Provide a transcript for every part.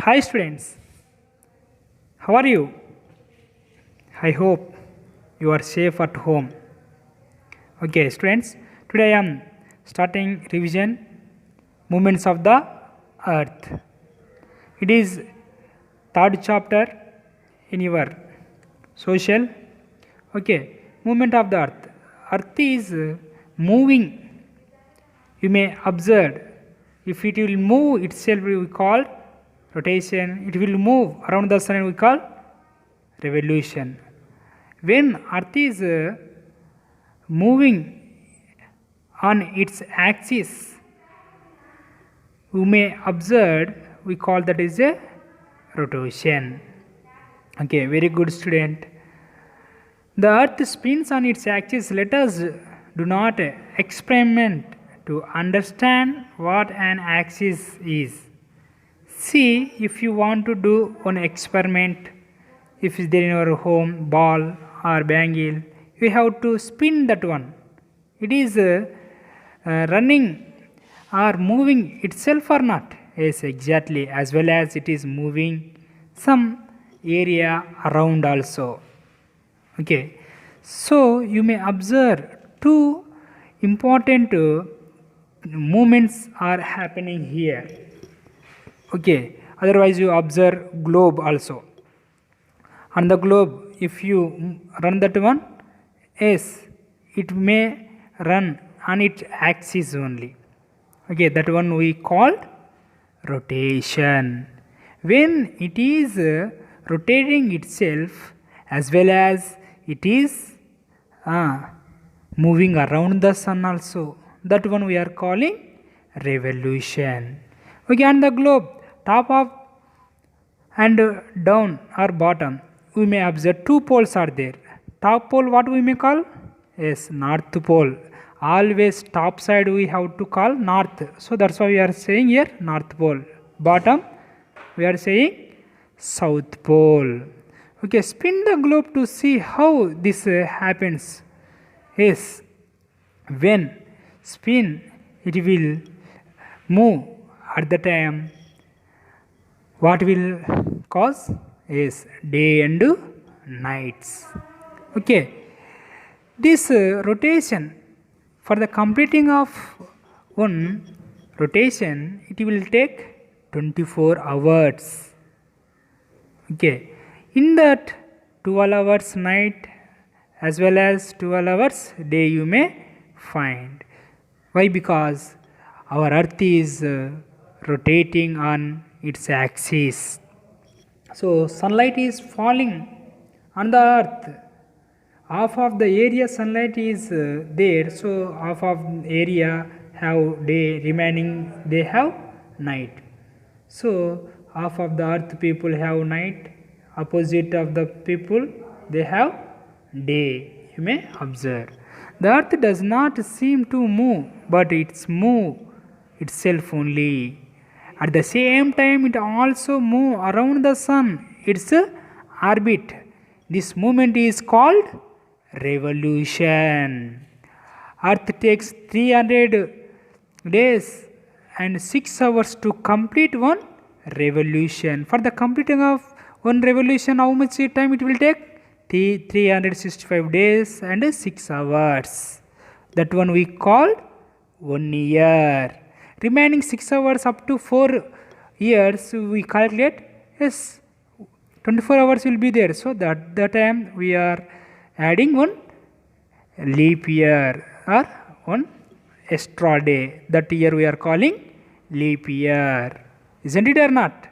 Hi students, how are you? I hope you are safe at home. Okay, students, today I am starting revision movements of the earth. It is third chapter in your social. Okay, movement of the earth. Earth is moving. You may observe if it will move itself we call rotation. It will move around the sun we call revolution. When earth is moving on its axis, you may observe we call that is a rotation. Okay, very good student. The earth spins on its axis. Let us do not experiment to understand what an axis is. See, if you want to do one experiment, if is there in your home ball or bangle, you have to spin that one. It is running or moving itself or not? Yes, exactly. As well as it is moving some area around also. Okay, so you may observe two important movements are happening here. Okay, otherwise you observe globe also. On the globe, if you run that one, yes, it may run on its axis only. Okay, that one we called rotation. When it is rotating itself as well as it is moving around the sun also, that one we are calling revolution. Okay, on the globe, top of and down or bottom, we may observe two poles are there. Top pole what we may call? Yes, north pole. Always top side we have to call north. So that's why we are saying here north pole. Bottom we are saying south pole. Okay, spin the globe to see how this happens. Yes, when spin it will move at the time what will cause is day and nights. Okay, this rotation for the completing of one rotation it will take 24 hours. Okay, in that 12 hours night as well as 12 hours day you may find. Why? Because our earth is rotating on its axis. So sunlight is falling on the earth. Half of the area sunlight is there, so half of area have day, remaining they have night. So half of the earth people have night, opposite of the people they have day. You may observe. The earth does not seem to move, but it's move itself only. At the same time, it also move around the sun. Its orbit. This movement is called revolution. Earth takes 300 days and 6 hours to complete one revolution. For the completing of one revolution, how much time it will take? 365 days and 6 hours. That one we call 1 year. Remaining 6 hours up to 4 years we calculate. Yes, 24 hours will be there. So that time we are adding one leap year or one extra day. That year we are calling leap year. Isn't it or not?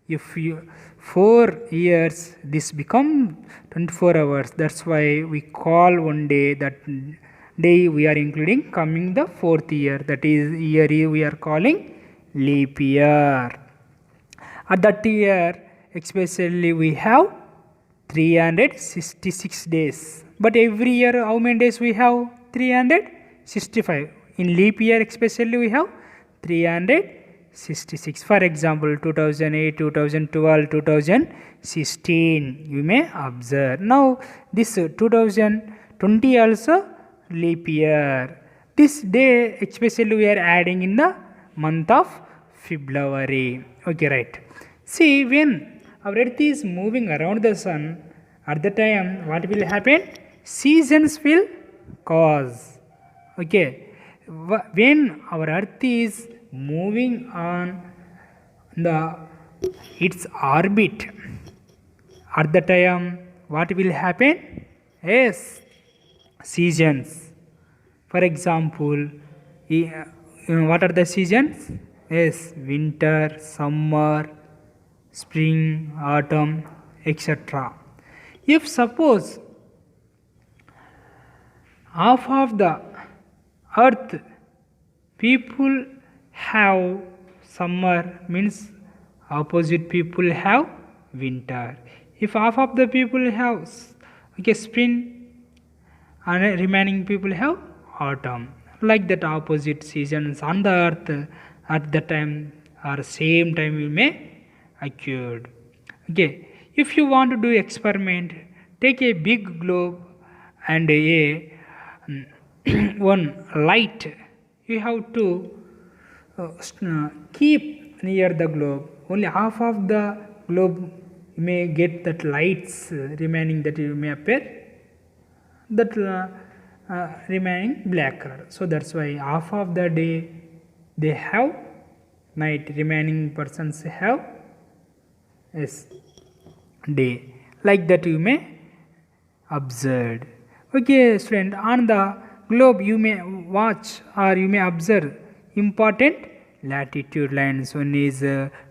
If you 4 years this become 24 hours. That's why we call one day that day we are including coming the 4th year. That is year we are calling leap year. At that year especially we have 366 days. But every year how many days we have? 365. In leap year especially we have 366. For example 2008, 2012, 2016 you may observe. Now this 2020 also leap year. This day especially we are adding in the month of February. Okay, right. See, when our earth is moving around the sun, at the time what will happen? Seasons will cause. Okay, when our earth is moving on the its orbit, at the time what will happen? Yes, seasons. For example, what are the seasons? Yes, winter, summer, spring, autumn, etc. If suppose half of the earth people have summer, means opposite people have winter. If half of the people have spring and remaining people have autumn, like that opposite seasons on the earth at the time or same time we may occurred. Okay, if you want to do experiment, take a big globe and a one light. You have to keep near the globe. Only half of the globe you may get that lights, remaining that you may appear that remaining black color. So that's why half of the day they have night, remaining persons have yes day, like that you may observe. Okay student, on the globe you may watch or you may observe important latitude lines. One is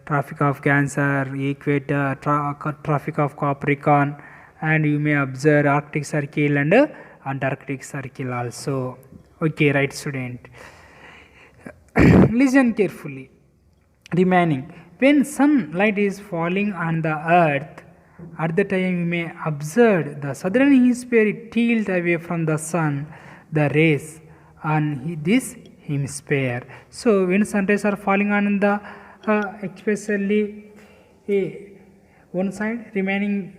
Tropic of Cancer, equator, Tropic of Capricorn, and you may observe Arctic Circle and Antarctic Circle also. Okay, right student. Listen carefully. Remaining, when sunlight is falling on the earth, at the time you may observe the southern hemisphere tilt away from the sun, the rays on this hemisphere. So when sun rays are falling on the especially one side, remaining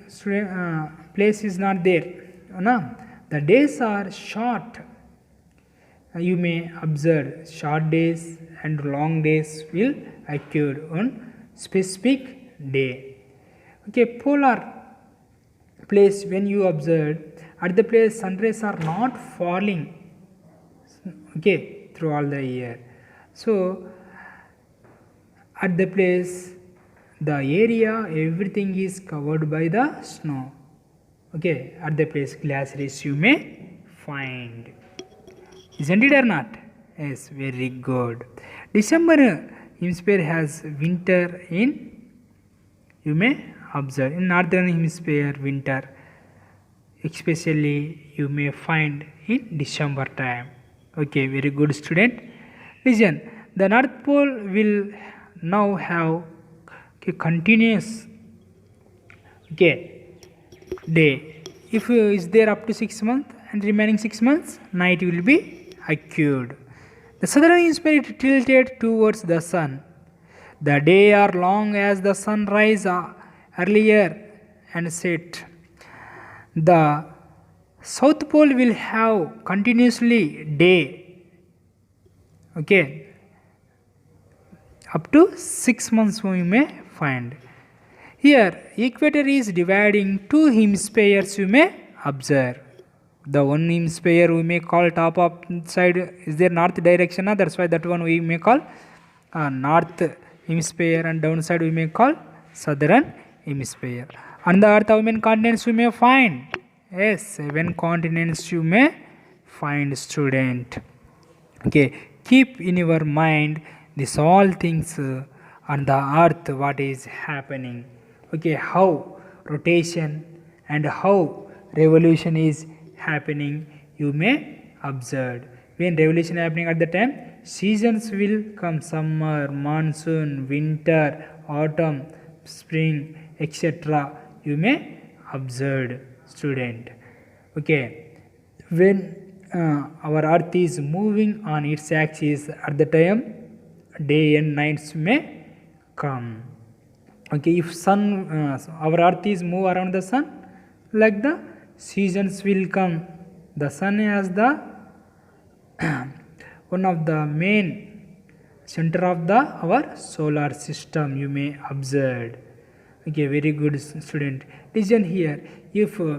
place is not there. No? The days are short. You may observe short days and long days will occur on specific day. Okay, polar place, when you observe at the place sun rays are not falling, okay, through all the year. So at the place the area everything is covered by the snow. Okay, at the place glaciers you may find. Isn't it or not? Yes, very good. December hemisphere has winter in, you may observe in northern hemisphere winter especially you may find in December time. Okay, very good student. Listen, the North Pole will now have continuous day. If is there up to 6 months and remaining 6 months night will be occurred. The southern hemisphere tilted towards the sun. The day are long as the sun rise earlier and set. The south pole will have continuously day. Okay, up to 6 months we may find. Here equator is dividing two hemispheres you may observe. The one hemisphere we may call top of side is there north direction, that's why that one we may call north hemisphere, and downside we may call southern hemisphere. On the earth how many continents we may find? Yes, 7 continents you may find, student. Okay, keep in your mind this all things on the earth what is happening. Okay, how rotation and how revolution is happening you may observe. When revolution happening at the time, seasons will come: summer, monsoon, winter, autumn, spring, etc. you may observe, student. Okay, when our earth is moving on its axis, at the time day and nights may come. Okay, if sun our earth is move around the sun, like the seasons will come. The sun has the one of the main center of the our solar system, you may observe. Okay, very good student. Listen here. If our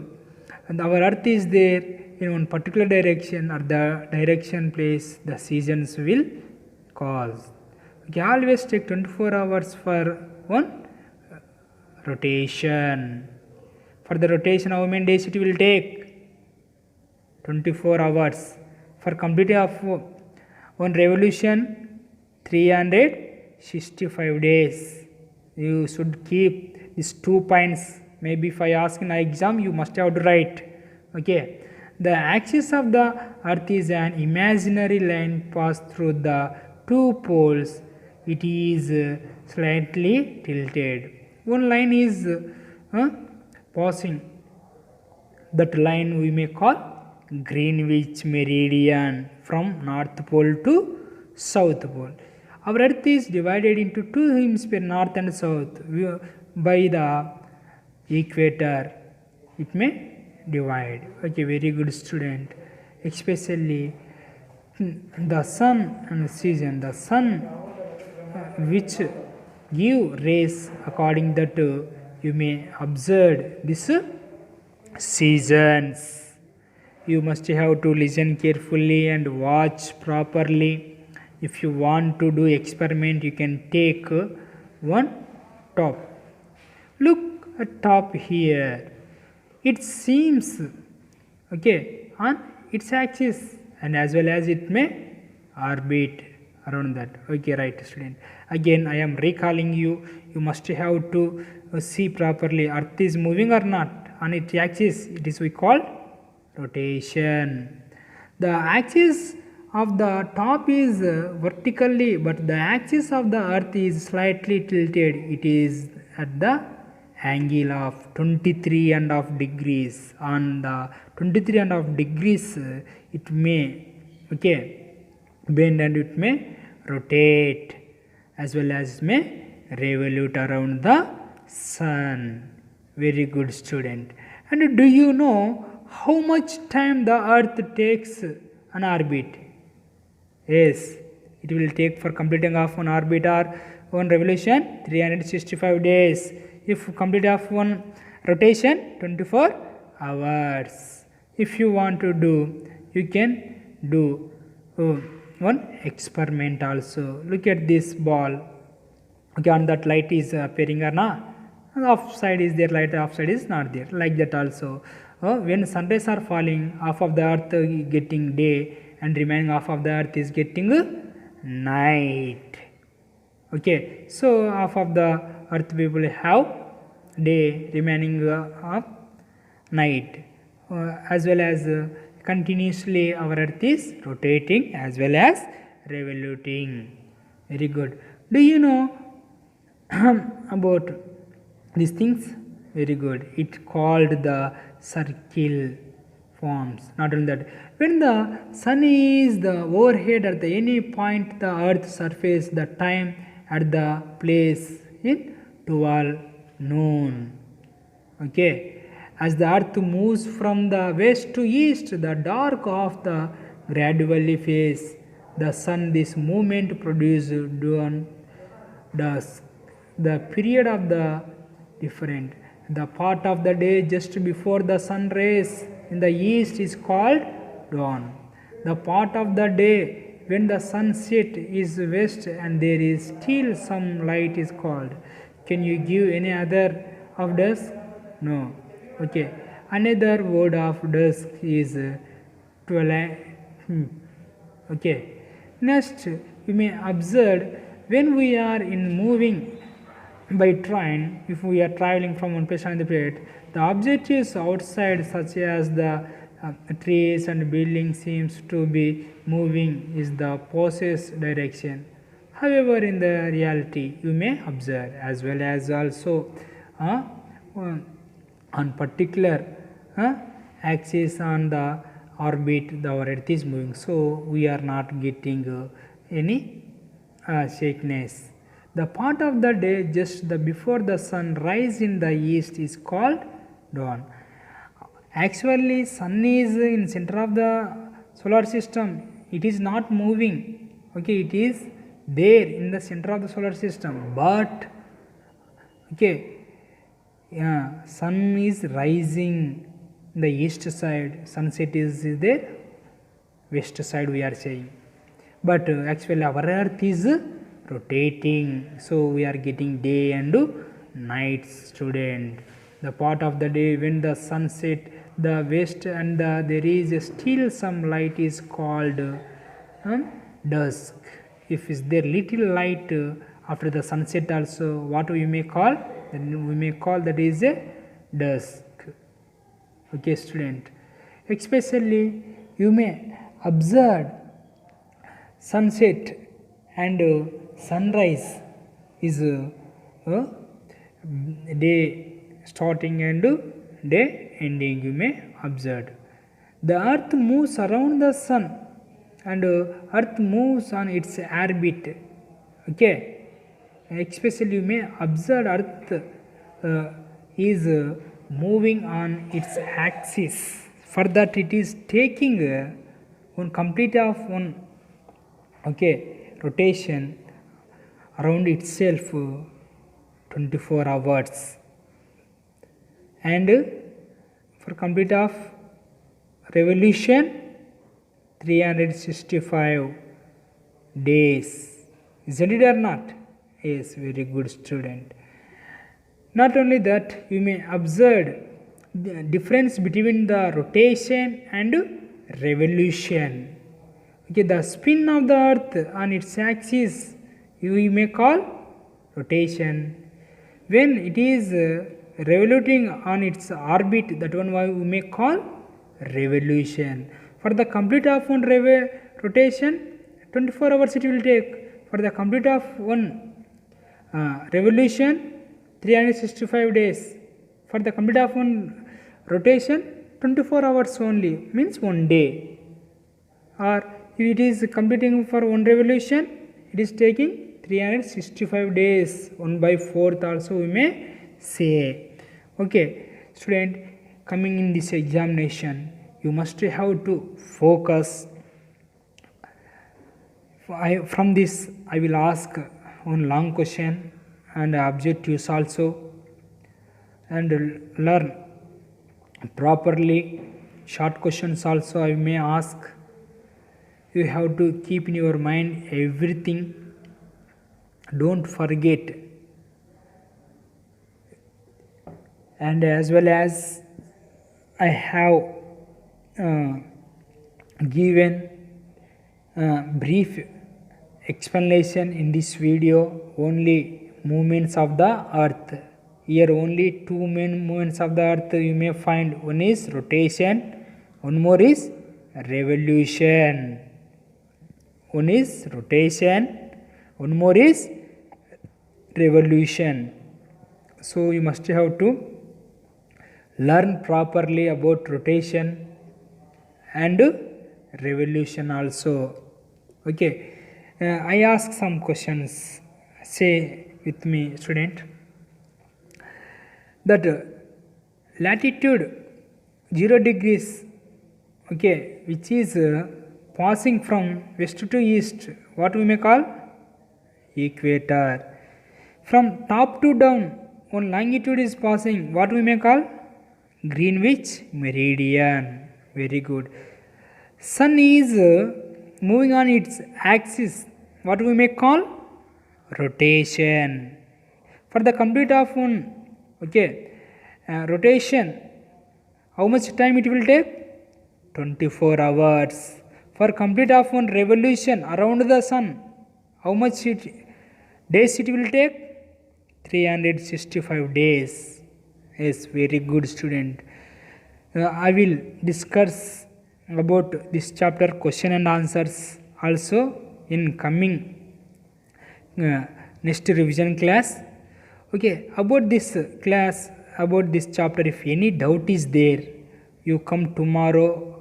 earth is there in one particular direction or the direction place, the seasons will cause. Okay, always take 24 hours for one rotation. For the rotation, how many days it will take? 24 hours. For completing of one revolution, 365 days. You should keep these 2 points. Maybe if I ask in an exam, you must have to write. Okay. The axis of the earth is an imaginary line passed through the 2 poles. It is slightly tilted. One line is passing. That line we may call Greenwich meridian from North Pole to South Pole. Our earth is divided into 2 hemispheres, north and south, by the equator. It may divide. Okay, very good student. Especially the sun and season. The sun which give rays according that you may observe this seasons. You must have to listen carefully and watch properly. If you want to do experiment, you can take one top. Look at top here. It seems okay on its axis, and as well as it may orbit around that. Okay, right student. Again I am recalling you. You must have to see properly. Earth is moving or not on its axis. It is we call rotation. The axis of the top is vertically, but the axis of the earth is slightly tilted. It is at the angle of 23.5 degrees. On the 23.5 degrees it may bend and it may rotate, as well as may revolute around the sun. Very good student. And do you know how much time the earth takes an orbit? Yes, it will take for completing of one orbit or one revolution 365 days. If complete of one rotation, 24 hours. If you want to do, you can do one experiment also. Look at this ball. Okay, on that light is appearing or not? Off side is there, light off side is not there. Like that also. When sunrays are falling, half of the earth getting day and remaining half of the earth is getting night. Okay, so half of the earth people have day, remaining of night, as well as continuously our earth is rotating as well as revoluting. Very good. Do you know about these things? Very good. It called the circle forms. Not only that, when the sun is the overhead at the any point the earth surface, the time at the place in 12 noon. Okay, as the earth moves from the west to east, the dark of the gradually fades. The sun, this movement produces dawn, dusk. The period of the different, the part of the day just before the sun rays in the east is called dawn. The part of the day when the sun set is west and there is still some light is called. Can you give any other of dusk? No. Okay. Another word of dusk is twilight. Okay. Next, you may observe when we are in moving by train, if we are traveling from one place to another place, the objectives outside such as the trees and buildings seems to be moving is the opposite direction. However, in the reality, you may observe as well as also on particular axis on the orbit, our earth is moving. So, we are not getting any shakiness. The part of the day just before the sun rise in the east is called dawn. Actually, sun is in center of the solar system. It is not moving. Okay, it is there in the center of the solar system, but okay, yeah, sun is rising in the east side, sunset is there west side we are saying, but actually our earth is rotating, so we are getting day and night, student. The part of the day when the sun set the west and there is still some light is called dusk. If is there little light after the sunset also, what we may call, then we may call that is a dusk. Okay, student, especially you may observe sunset and sunrise is day starting and day ending, you may observe. The earth moves around the sun and earth moves on its orbit. Okay, especially you may observe earth is moving on its axis. For that it is taking one complete of one rotation around itself 24 hours, and for complete of revolution 365 days. Isn't it or not? Yes, very good, student. Not only that, you may observe the difference between the rotation and revolution. Okay, the spin of the earth on its axis you may call rotation. When it is revoluting on its orbit, that one we may call revolution. For the complete of one rotation, 24 hours it will take. For the complete of one revolution, 365 days. For the complete of one rotation, 24 hours only, means one day. Or if it is completing for one revolution, it is taking 365 days, 1/4 also we may say. Okay, student, coming in this examination, you must have to focus. From this, I will ask one long question and objectives also, and learn properly. Short questions also I may ask. You have to keep in your mind everything. Don't forget. And as well as I have given brief explanation in this video, only movements of the earth. Here only two main movements of the earth you may find. One is rotation, one more is revolution. One is rotation, one more is revolution. So you must have to learn properly about rotation and revolution also. Okay, I ask some questions. Say with me, student, that latitude 0 degrees, okay, which is passing from west to east, what we may call equator. From top to down, one longitude is passing, what we may call Greenwich meridian. Very good. Sun is moving on its axis, what we may call rotation. For the complete of one rotation, how much time it will take? 24 hours. For complete of one revolution around the sun, how much days it will take? 365 days. Yes, very good, student. I will discuss about this chapter question and answers also in coming next revision class. Okay, about this class, about this chapter, if any doubt is there, you come tomorrow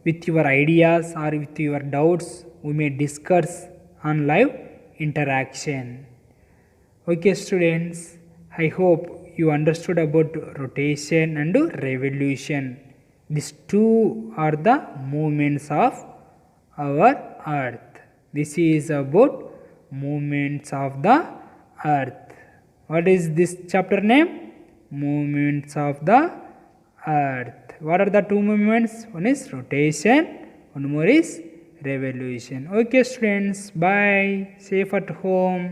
with your ideas or with your doubts, we may discuss on live interaction. Okay, students, I hope you understood about rotation and revolution. These two are the movements of our earth. This is about movements of the earth. What is this chapter name? Movements of the earth. What are the two movements? One is rotation, one more is revolution. Okay students, bye. Safe at home.